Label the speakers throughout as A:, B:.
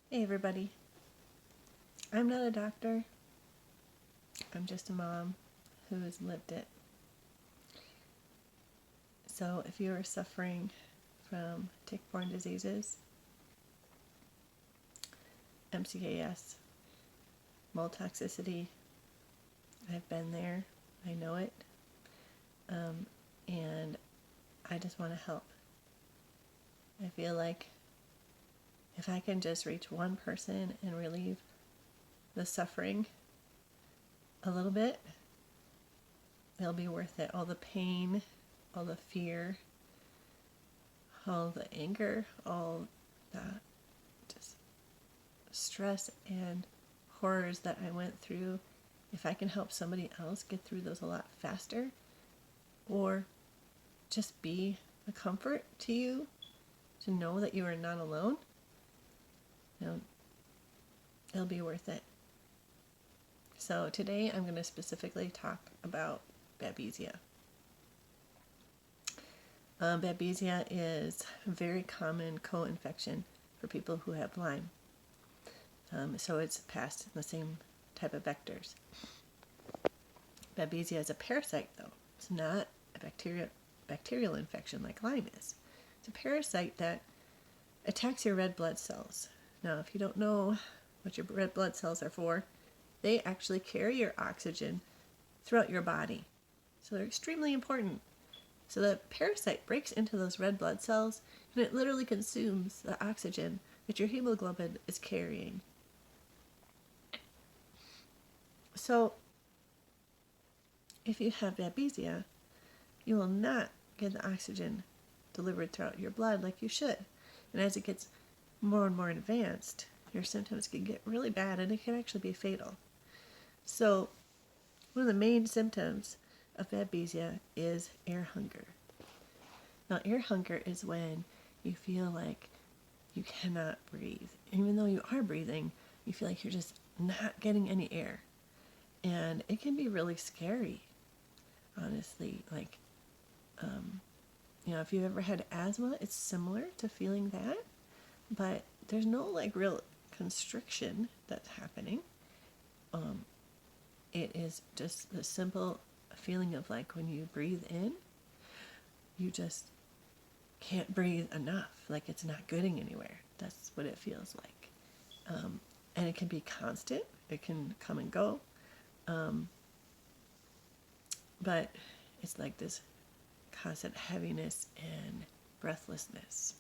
A: Hey everybody, I'm not a doctor, I'm just a mom who has lived it. So if you are suffering from tick-borne diseases, MCAS, mold toxicity, I've been there, I know it, and I just want to help. I feel like if I can just reach one person and relieve the suffering a little bit, it'll be worth it. All the pain, all the fear, all the anger, all the just stress and horrors that I went through. If I can help somebody else get through those a lot faster, or just be a comfort to you to know that you are not alone, you know, it'll be worth it. So today I'm going to specifically talk about Babesia. Babesia is a very common co-infection for people who have Lyme. So it's passed in the same type of vectors. Babesia is a parasite, though. It's not a bacterial infection like Lyme is. It's a parasite that attacks your red blood cells. Now, if you don't know what your red blood cells are for, they actually carry your oxygen throughout your body. So they're extremely important. So the parasite breaks into those red blood cells and it literally consumes the oxygen that your hemoglobin is carrying. So if you have Babesia, you will not get the oxygen delivered throughout your blood like you should. And as it gets more and more advanced, your symptoms can get really bad and it can actually be fatal. So one of the main symptoms of Babesia is air hunger. Now, air hunger is when you feel like you cannot breathe. Even though you are breathing, you feel like you're just not getting any air. And it can be really scary, honestly. Like, if you've ever had asthma, it's similar to feeling that, but there's no like real constriction that's happening. It is just the simple feeling of like when you breathe in, you just can't breathe enough. Like it's not getting anywhere. That's what it feels like. And it can be constant. It can come and go. But it's like this constant heaviness and breathlessness.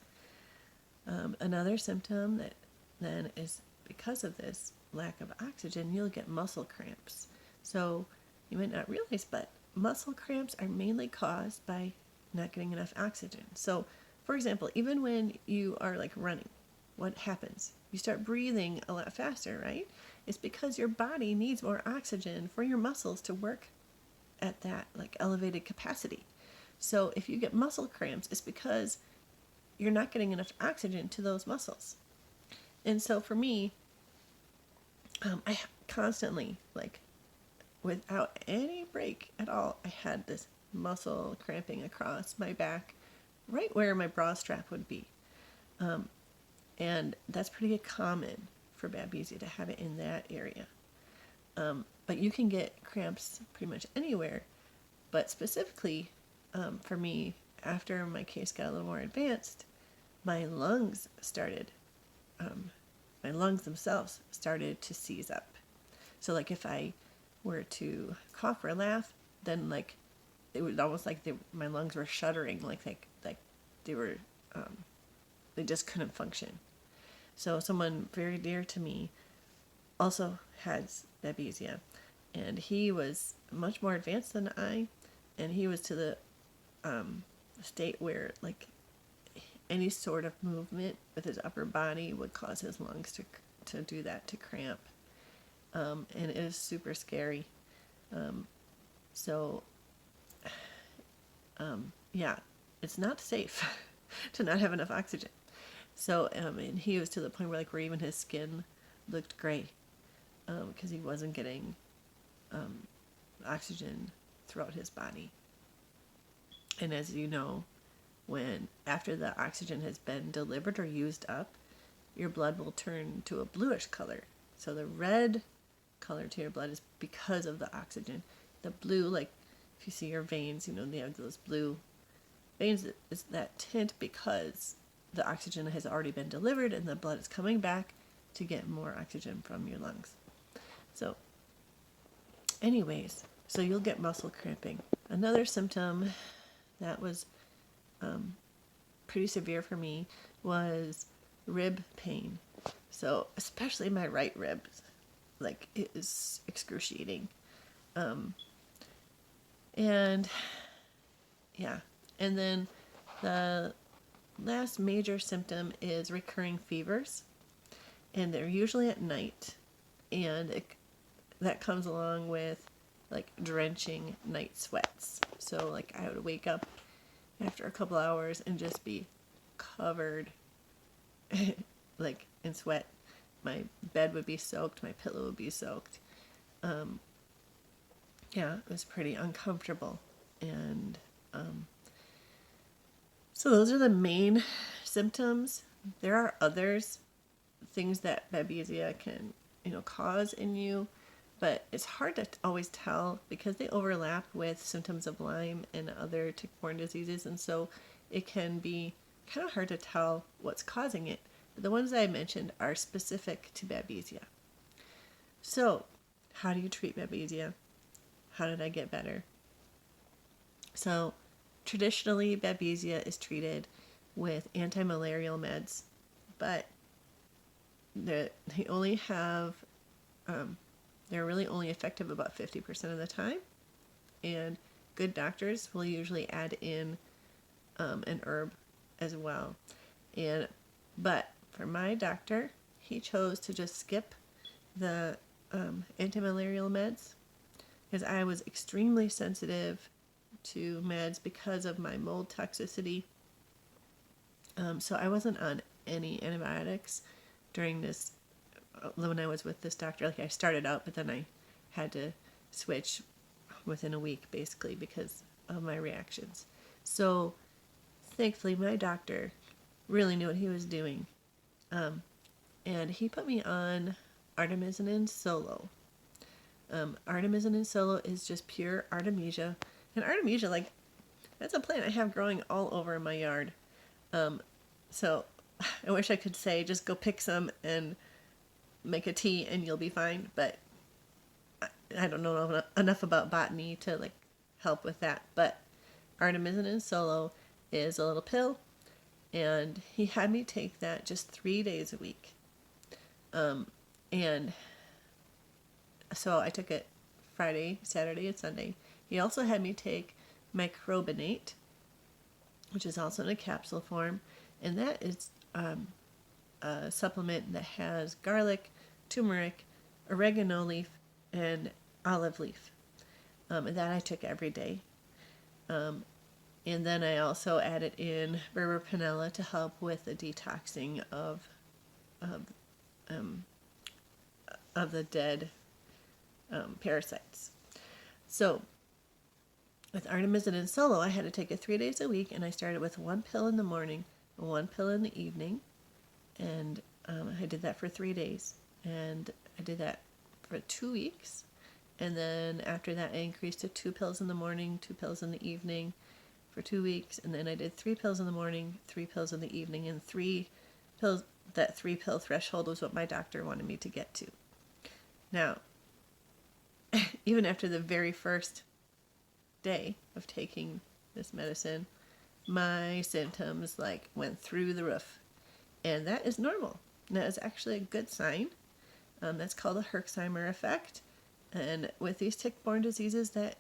A: Another symptom that then is because of this lack of oxygen, you'll get muscle cramps. So you might not realize, but muscle cramps are mainly caused by not getting enough oxygen. So, for example, even when you are like running, what happens? You start breathing a lot faster, right? It's because your body needs more oxygen for your muscles to work at that like elevated capacity. So if you get muscle cramps, it's because you're not getting enough oxygen to those muscles. And so for me, I constantly, like, without any break at all, I had this muscle cramping across my back, right where my bra strap would be. And that's pretty common for Babesia to have it in that area. But you can get cramps pretty much anywhere. But specifically for me, after my case got a little more advanced, my lungs themselves started to seize up. So like if I were to cough or laugh, then like it was almost like my lungs were shuddering, like they were they just couldn't function. So someone very dear to me also has Babesia, and he was much more advanced than I, and he was to the state where like any sort of movement with his upper body would cause his lungs to do that, to cramp. And it is super scary. So, yeah, it's not safe to not have enough oxygen. So, and he was to the point where even his skin looked gray because he wasn't getting oxygen throughout his body. And as you know, when after the oxygen has been delivered or used up, your blood will turn to a bluish color. So the red color to your blood is because of the oxygen. The blue, like if you see your veins, they have those blue veins, is that tint because the oxygen has already been delivered and the blood is coming back to get more oxygen from your lungs. So anyways, so you'll get muscle cramping. Another symptom that was pretty severe for me was rib pain. So especially my right rib, like it is excruciating. And yeah, and then the last major symptom is recurring fevers, and they're usually at night, and that comes along with like drenching night sweats. So like I would wake up after a couple hours and just be covered like in sweat. My bed would be soaked, my pillow would be soaked. Yeah, it was pretty uncomfortable. And so those are the main symptoms. There are others, things that Babesia can, cause in you, but it's hard to always tell because they overlap with symptoms of Lyme and other tick-borne diseases, and so it can be kind of hard to tell what's causing it. But the ones that I mentioned are specific to Babesia. So, how do you treat Babesia? How did I get better? So, traditionally, Babesia is treated with anti-malarial meds, but they only have, they're really only effective about 50% of the time, and good doctors will usually add in an herb as well. But for my doctor, he chose to just skip the anti-malarial meds because I was extremely sensitive to meds because of my mold toxicity. So I wasn't on any antibiotics during this, when I was with this doctor. Like I started out, but then I had to switch within a week basically because of my reactions. So thankfully my doctor really knew what he was doing. And he put me on artemisinin solo. Artemisinin solo is just pure artemisia. And artemisia, like, that's a plant I have growing all over my yard. So I wish I could say just go pick some and make a tea and you'll be fine. But I don't know enough about botany to like help with that. But artemisinin solo is a little pill. And he had me take that just 3 days a week. And so I took it Friday, Saturday, and Sunday. He also had me take microbinate, which is also in a capsule form. And that is a supplement that has garlic, turmeric, oregano leaf, and olive leaf. And that I took every day. And then I also added in berber panella to help with the detoxing of the dead parasites. So with artemisinin solo, I had to take it 3 days a week, and I started with 1 pill in the morning and 1 pill in the evening, and I did that for 3 days, and I did that for 2 weeks, and then after that I increased to 2 pills in the morning, 2 pills in the evening for 2 weeks, and then I did 3 pills in the morning, 3 pills in the evening, and 3 pills. That 3 pill threshold was what my doctor wanted me to get to. Now, even after the very first day of taking this medicine, my symptoms like went through the roof, and that is normal. That is actually a good sign. That's called a Herxheimer effect, and with these tick-borne diseases, that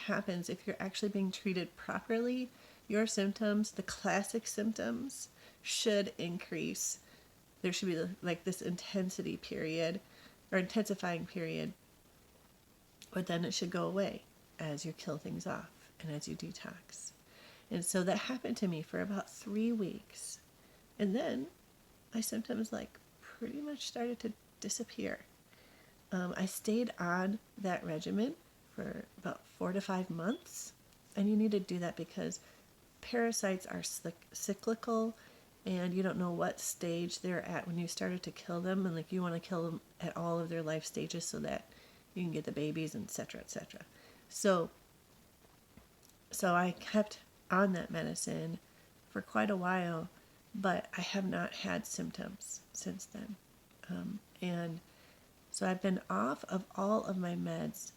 A: happens if you're actually being treated properly. Your symptoms, the classic symptoms, should increase. There should be like this intensity period or intensifying period, but then it should go away as you kill things off and as you detox. And so that happened to me for about 3 weeks. And then my symptoms like pretty much started to disappear. I stayed on that regimen for about 4 to 5 months. And you need to do that because parasites are cyclical, and you don't know what stage they're at when you started to kill them, and like you want to kill them at all of their life stages so that you can get the babies, etc., etc. So I kept on that medicine for quite a while, but I have not had symptoms since then. And so I've been off of all of my meds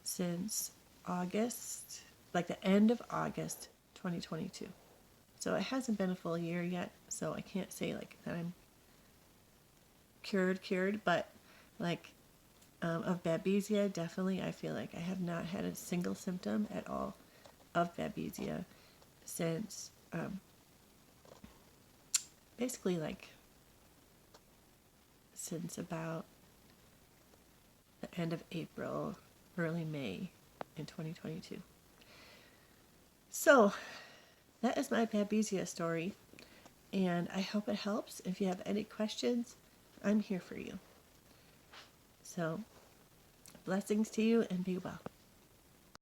A: since August, like the end of August 2022. So it hasn't been a full year yet, so I can't say like that I'm cured, but like of Babesia, definitely I feel like I have not had a single symptom at all of Babesia since basically like since about the end of April, early May in 2022. So that is my Babesia story, and I hope it helps. If you have any questions, I'm here for you. So blessings to you and be well.